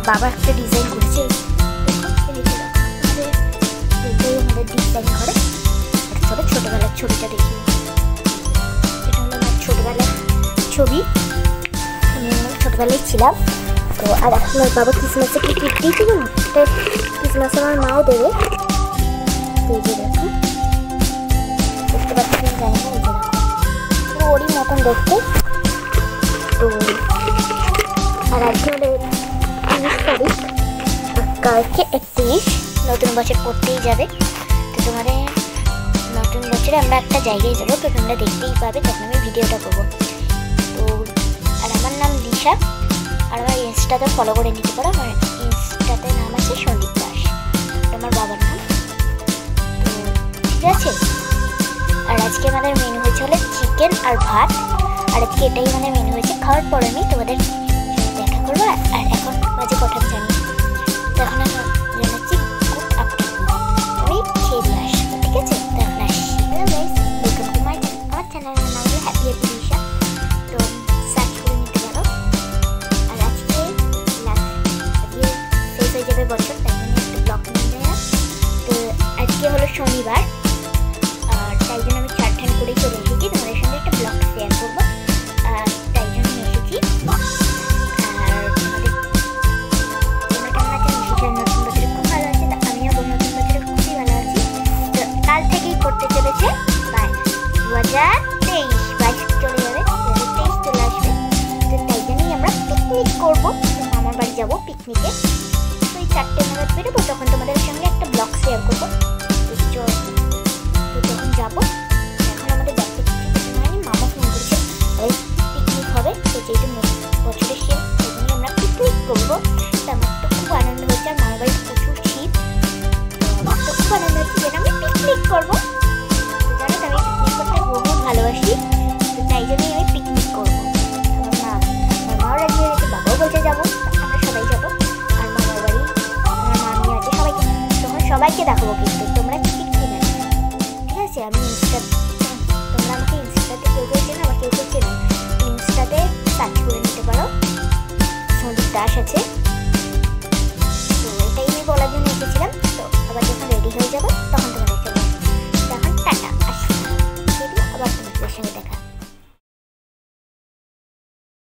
বাবা একটা ডিজাইন করেছে, আমাদের ডিজাইন করে। চলো ছোটবেলার ছবিটা দেখি। এটা হলো আমার ছোটবেলার ছবি, আমি ছোটবেলায় ছিলাম। তো আর এখন আমার বাবা ক্রিসমাসে কি গিফট দিয়েছিল না, ক্রিসমাস আমার মাও দেবে। এই যে দেখো, দেখতে পাচ্ছি জানি না, এই যে দেখো পুরো ওরই মতন দেখতে। তো আর আজকে আমাদের 30 তারিখ, কালকে 31, নতুন বছর পড়তেই যাবে। তো তোমাদের নতুন বছরে আমরা একটা জায়গায় যাবো, তো তোমরা দেখতেই পাবে, তখন আমি ভিডিওটা করবো। তো আর আমার নাম দিশা, আর আমার ইনস্টাতে ফলো করে নিতে পারো। আমার ইনস্টাতে নাম আছে সন্দীপ দাস, আমার বাবার নাম। তো ঠিক আছে। আর আজকে আমাদের মেনু হয়েছে হলে চিকেন আর ভাত। আর আজকে এটাই আমাদের মেনু হয়েছে। খাওয়ার পরে আমি তোমাদের দেখা করবো। আর এখন বাজে কথা জানি, তো এখন আমি জানাচ্ছি গুড আফটারনুন। আমি খেয়ে দিয়ে আসবো, ঠিক আছে? তো এখন আসছি। Hello guys, welcome to my আমার চ্যানেল। নাম হলো হ্যাপি হ্যাপি দিশা, তো সার্চ করে নিতে পারো। আর আজকে শেষ হয়ে যাবে বছর, তাই জন্য একটু ব্লগ নিয়ে দেওয়া। তো আজকে হলো শনিবার।